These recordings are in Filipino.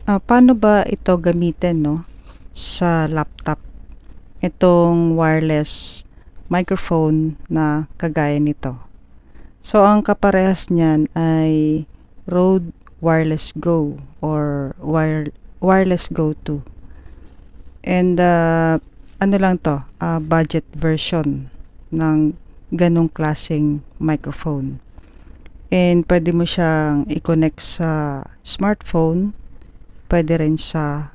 Paano ba ito gamitin, no, sa laptop? Itong wireless microphone na kagaya nito. So, ang kaparehas niyan ay Rode Wireless Go or Wireless Go 2. And ano lang to, budget version ng ganong klaseng microphone. And pwede mo siyang i-connect sa smartphone, pwede rin sa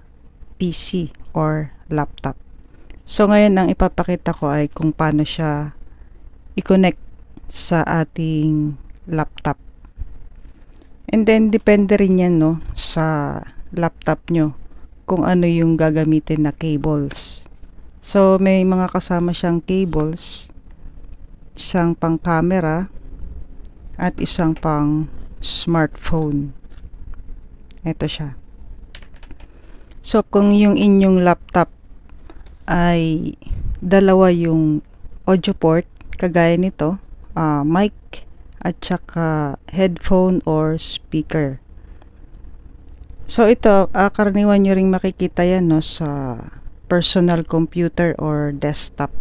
PC or laptop. So ngayon ang ipapakita ko ay kung paano siya i-connect sa ating laptop. And then depende rin yan, no, sa laptop nyo kung ano yung gagamitin na cables. So may mga kasama siyang cables, isang pang camera at isang pang smartphone. Ito siya. So kung yung inyong laptop ay dalawa yung audio port kagaya nito, mic at saka headphone or speaker. So ito, karaniwan nyo ring makikita yan, no, sa personal computer or desktop.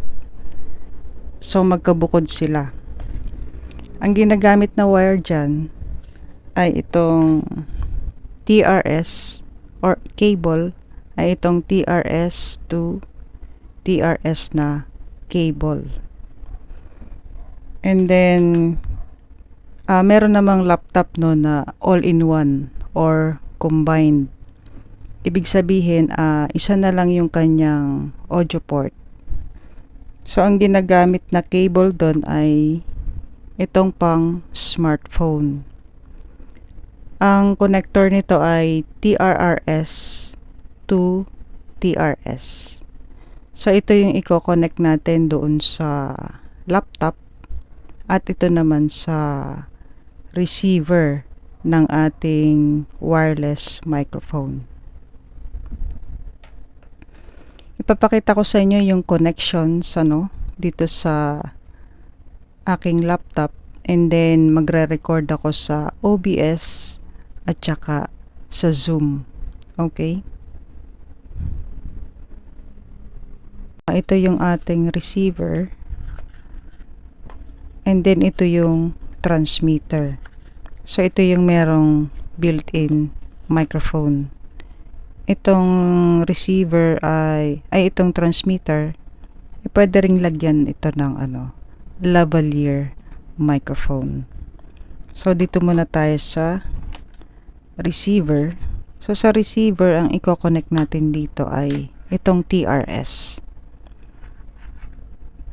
So magkabukod sila. Ang ginagamit na wire dyan ay itong TRS or cable ay itong TRS to TRS na cable. And then meron namang laptop, no, na all-in-one or combined. Ibig sabihin, isa na lang yung kanyang audio port. So ang ginagamit na cable doon ay itong pang smartphone. Ang connector nito ay TRRS to TRS. So ito yung i-connect natin doon sa laptop at ito naman sa receiver ng ating wireless microphone. Ipapakita ko sa inyo yung connections dito sa aking laptop, and then magre-record ako sa OBS at saka sa Zoom. Okay? Ito yung ating receiver, and then ito yung transmitter. So ito yung merong built-in microphone. Itong receiver ay itong transmitter, pwede ring lagyan ito ng lavalier microphone. So dito muna tayo sa receiver. So sa receiver, ang i-connect natin dito ay itong TRS.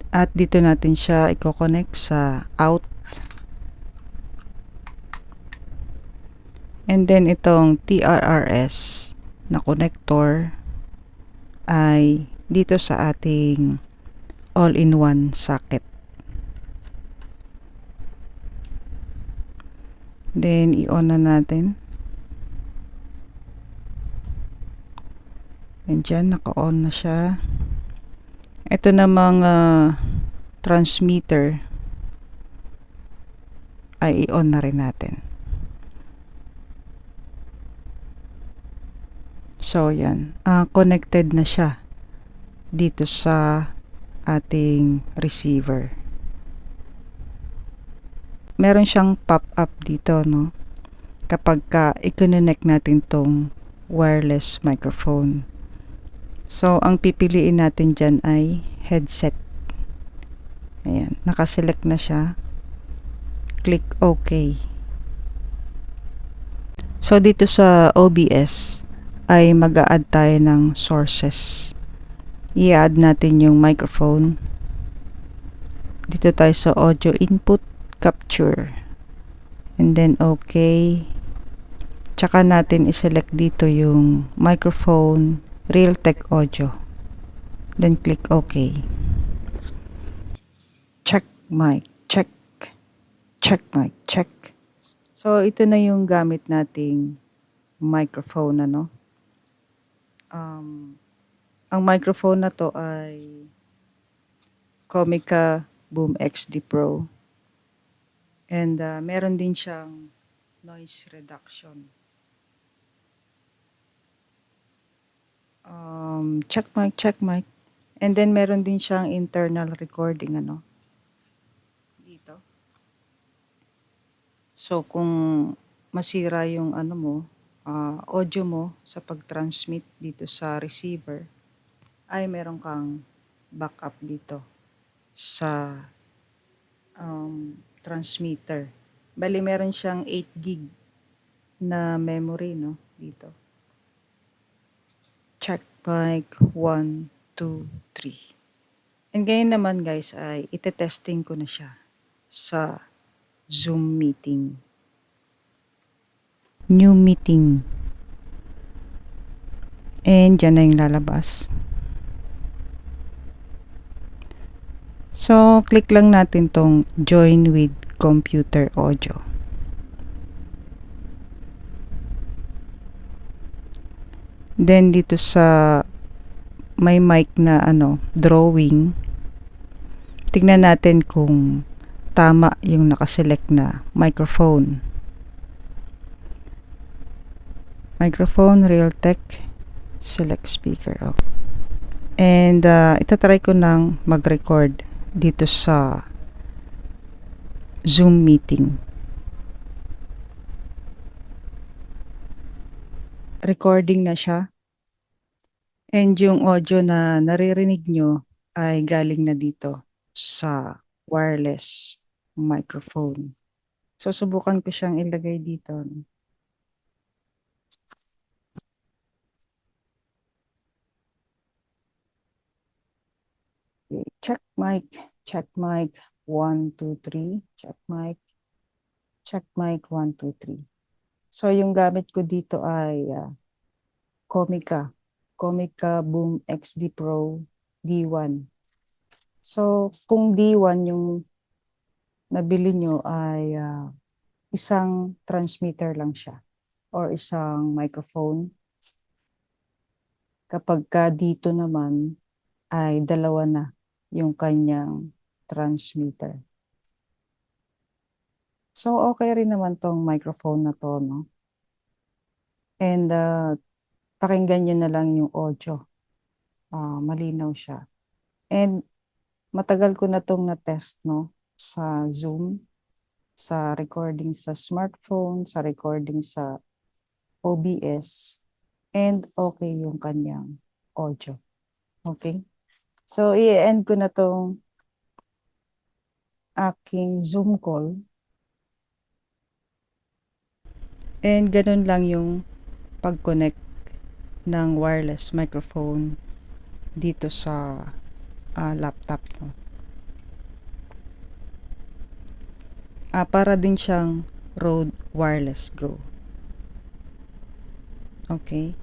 At dito natin siya i-connect sa out. And then itong TRRS na connector ay dito sa ating all-in-one socket. Then i-on na natin. And dyan, naka-on na siya. Ito namang transmitter ay i-on na rin natin. So yan, connected na siya dito sa ating receiver. Meron siyang pop-up dito, no, kapag i-connect natin tong wireless microphone. So ang pipiliin natin dyan ay headset. Ayan, nakaselect na siya. Click OK. So dito sa OBS ay mag-a-add tayo ng sources. I-add natin yung microphone. Dito tayo sa audio input capture. And then OK. Tsaka natin i-select dito yung microphone Realtek Audio. Then click OK. Check mic, check. Check mic, check. So ito na yung gamit nating microphone, ang microphone na to ay Comica Boom XD Pro. And meron din siyang noise reduction. check mic, check mic. And then meron din siyang internal recording dito. So kung masira yung audio mo sa pag-transmit dito sa receiver, ay meron kang backup dito sa transmitter. Bali meron siyang 8 gig na memory dito. Check mic 1, 2, 3. And ngayon naman guys ay ite-testing ko na siya sa Zoom meeting. New meeting. And dyan na yung lalabas. So, click lang natin tong join with computer audio. Then dito sa may mic na drawing, tignan natin kung tama yung nakaselect na microphone. Microphone, Realtek, select speaker. Okay. And itatry ko nang mag-record dito sa Zoom meeting. Recording na siya. And yung audio na naririnig nyo ay galing na dito sa wireless microphone. So, subukan ko siyang ilagay dito. Check mic, 1, 2, 3, check mic, 1, 2, 3. So, yung gamit ko dito ay Comica Boom XD Pro D1. So, kung D1 yung nabili nyo ay isang transmitter lang siya or isang microphone. Kapag ka dito naman ay dalawa na yung kanyang transmitter. So, okay rin naman tong microphone na to, no? And pakinggan nyo na lang yung audio. Malinaw siya. And matagal ko na tong na-test, no? Sa Zoom, sa recording sa smartphone, sa recording sa OBS, and okay yung kanyang audio. Okay? So, i-end ko na tong aking Zoom call. And ganun lang yung pag-connect ng wireless microphone dito sa laptop. No? Para din siyang Rode Wireless Go. Okay?